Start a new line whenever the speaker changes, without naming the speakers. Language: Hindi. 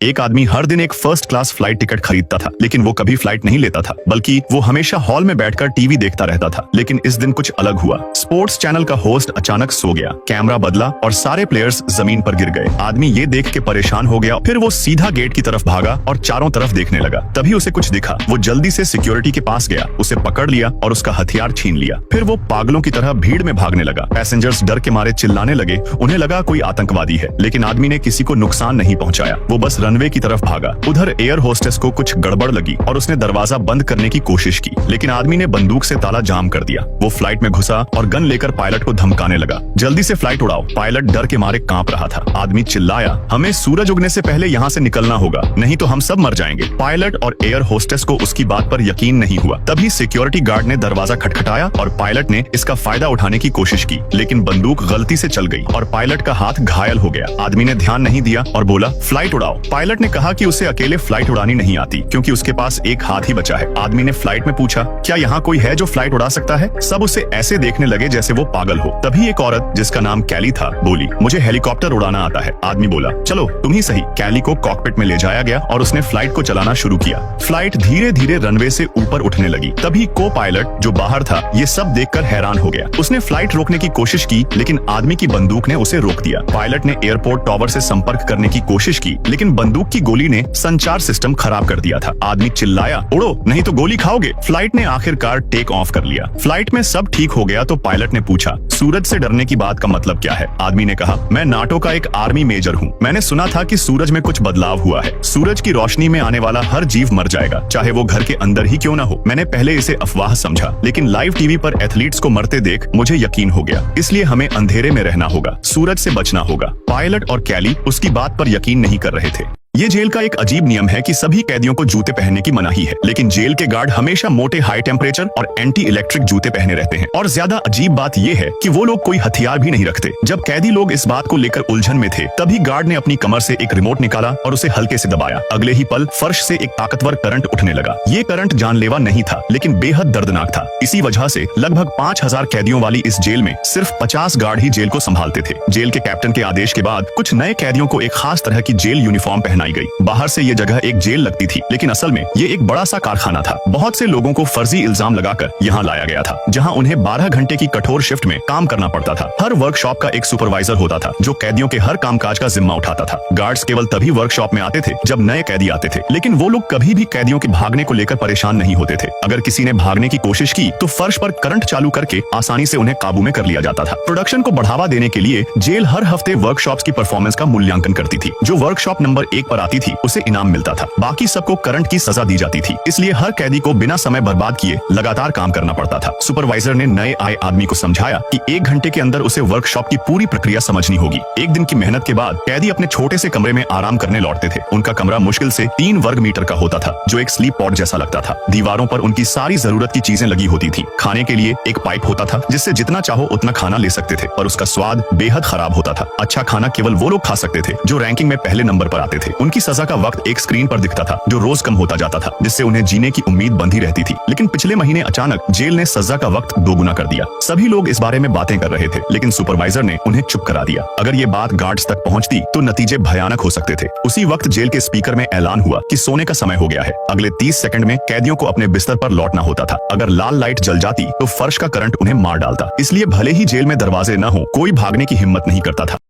एक आदमी हर दिन एक फर्स्ट क्लास फ्लाइट टिकट खरीदता था, लेकिन वो कभी फ्लाइट नहीं लेता था, बल्कि वो हमेशा हॉल में बैठकर टीवी देखता रहता था। लेकिन इस दिन कुछ अलग हुआ। स्पोर्ट्स चैनल का होस्ट अचानक सो गया, कैमरा बदला और सारे प्लेयर्स जमीन पर गिर गए। आदमी ये देख के परेशान हो गया। फिर वो सीधा गेट की तरफ भागा और चारों तरफ देखने लगा। तभी उसे कुछ दिखा। वो जल्दी से सिक्योरिटी के पास गया, उसे पकड़ लिया और उसका हथियार छीन लिया। फिर वो पागलों की तरह भीड़ में भागने लगा। पैसेंजर्स डर के मारे चिल्लाने लगे। उन्हें लगा कोई आतंकवादी है, लेकिन आदमी ने किसी को नुकसान नहीं पहुंचाया। वो बस रनवे की तरफ भागा। उधर एयर होस्टेस को कुछ गड़बड़ लगी और उसने दरवाजा बंद करने की कोशिश की, लेकिन आदमी ने बंदूक से ताला जाम कर दिया। वो फ्लाइट में घुसा और गन लेकर पायलट को धमकाने लगा, जल्दी से फ्लाइट उड़ाओ। पायलट डर के मारे कांप रहा था। आदमी चिल्लाया, हमें सूरज उगने से पहले यहाँ से निकलना होगा, नहीं तो हम सब मर जाएंगे। पायलट और एयर होस्टेस को उसकी बात पर यकीन नहीं हुआ। तभी सिक्योरिटी गार्ड ने दरवाजा खटखटाया और पायलट ने इसका फायदा उठाने की कोशिश की, लेकिन बंदूक गलती से चल गई और पायलट का हाथ घायल हो गया। आदमी ने ध्यान नहीं दिया और बोला, फ्लाइट उड़ाओ। पायलट ने कहा कि उसे अकेले फ्लाइट उड़ानी नहीं आती, क्योंकि उसके पास एक हाथ ही बचा है। आदमी ने फ्लाइट में पूछा, क्या यहाँ कोई है जो फ्लाइट उड़ा सकता है? सब उसे ऐसे देखने लगे जैसे वो पागल हो। तभी एक औरत जिसका नाम कैली था बोली, मुझे हेलीकॉप्टर उड़ाना आता है। आदमी बोला, चलो तुम ही सही। कैली को कॉकपिट में ले जाया गया और उसने फ्लाइट को चलाना शुरू किया। फ्लाइट धीरे धीरे रनवे से ऊपर उठने लगी। तभी को पायलट जो बाहर था ये सब देखकर हैरान हो गया। उसने फ्लाइट रोकने की कोशिश की, लेकिन आदमी की बंदूक ने उसे रोक दिया। पायलट ने एयरपोर्ट टावर से संपर्क करने की कोशिश की, लेकिन बंदूक की गोली ने संचार सिस्टम खराब कर दिया था। आदमी चिल्लाया, उड़ो नहीं तो गोली खाओगे। फ्लाइट ने आखिरकार टेक ऑफ कर लिया। फ्लाइट में सब ठीक हो गया तो पायलट ने पूछा, सूरज से डरने की बात का मतलब क्या है? आदमी ने कहा, मैं नाटो का एक आर्मी मेजर हूँ। मैंने सुना था कि सूरज में कुछ बदलाव हुआ है। सूरज की रोशनी में आने वाला हर जीव मर जाएगा, चाहे वो घर के अंदर ही क्यों न हो। मैंने पहले इसे अफवाह समझा, लेकिन लाइव टीवी पर एथलीट्स को मरते देख मुझे यकीन हो गया। इसलिए हमें अंधेरे में रहना होगा, सूरज से बचना होगा। पायलट और कैली उसकी बात पर यकीन नहीं कर रहे थे। ये जेल का एक अजीब नियम है कि सभी कैदियों को जूते पहनने की मनाही है, लेकिन जेल के गार्ड हमेशा मोटे हाई टेम्परेचर और एंटी इलेक्ट्रिक जूते पहने रहते हैं। और ज्यादा अजीब बात ये है कि वो लोग कोई हथियार भी नहीं रखते। जब कैदी लोग इस बात को लेकर उलझन में थे, तभी गार्ड ने अपनी कमर से एक रिमोट निकाला और उसे हल्के से दबाया। अगले ही पल फर्श से एक ताकतवर करंट उठने लगा। ये करंट जानलेवा नहीं था, लेकिन बेहद दर्दनाक था। इसी वजह से लगभग 5000 कैदियों वाली इस जेल में सिर्फ 50 गार्ड ही जेल को संभालते थे। जेल के कैप्टन के आदेश के बाद कुछ नए कैदियों को एक खास तरह की जेल यूनिफॉर्म पहनाई गई। बाहर से ये जगह एक जेल लगती थी, लेकिन असल में ये एक बड़ा सा कारखाना था। बहुत से लोगों को फर्जी इल्जाम लगाकर यहाँ लाया गया था, जहाँ उन्हें 12 घंटे की कठोर शिफ्ट में काम करना पड़ता था। हर वर्कशॉप का एक सुपरवाइजर होता था, जो कैदियों के हर कामकाज का जिम्मा उठाता था। गार्ड्स केवल तभी वर्कशॉप में आते थे जब नए कैदी आते थे, लेकिन वो लोग कभी भी कैदियों के भागने को लेकर परेशान नहीं होते थे। अगर किसी ने भागने की कोशिश की तो फर्श पर करंट चालू करके आसानी से उन्हें काबू में कर लिया जाता था। प्रोडक्शन को बढ़ावा देने के लिए जेल हर हफ्ते वर्कशॉप्स की परफॉर्मेंस का मूल्यांकन करती थी। जो वर्कशॉप नंबर 1 पर आती थी उसे इनाम मिलता था, बाकी सबको करंट की सजा दी जाती थी। इसलिए हर कैदी को बिना समय बर्बाद किए लगातार काम करना पड़ता था। सुपरवाइजर ने नए आए आदमी को समझाया कि 1 घंटे के अंदर उसे वर्कशॉप की पूरी प्रक्रिया समझनी होगी। एक दिन की मेहनत के बाद कैदी अपने छोटे से कमरे में आराम करने लौटते थे। उनका कमरा मुश्किल से 3 वर्ग मीटर का होता था, जो एक स्लीप पॉड जैसा लगता था। दीवारों पर उनकी सारी जरूरत की चीजें लगी होती थी। खाने के लिए एक पाइप होता था, जिससे जितना चाहो उतना खाना ले सकते थे, और उसका स्वाद बेहद खराब होता था। अच्छा खाना केवल वो लोग खा सकते थे जो रैंकिंग में पहले नंबर पर आते थे। उनकी सजा का वक्त एक स्क्रीन पर दिखता था, जो रोज कम होता जाता था, जिससे उन्हें जीने की उम्मीद बंधी रहती थी। लेकिन पिछले महीने अचानक जेल ने सजा का वक्त दोगुना कर दिया। सभी लोग इस बारे में बातें कर रहे थे, लेकिन सुपरवाइजर ने उन्हें चुप करा दिया। अगर ये बात गार्ड्स तक पहुंचती तो नतीजे भयानक हो सकते थे। उसी वक्त जेल के स्पीकर में ऐलान हुआ कि सोने का समय हो गया है। अगले 30 सेकंड में कैदियों को अपने बिस्तर पर लौटना होता था। अगर लाल लाइट जल जाती तो फर्श का करंट उन्हें मार डालता। इसलिए भले ही जेल में दरवाजे न हो, कोई भागने की हिम्मत नहीं करता था।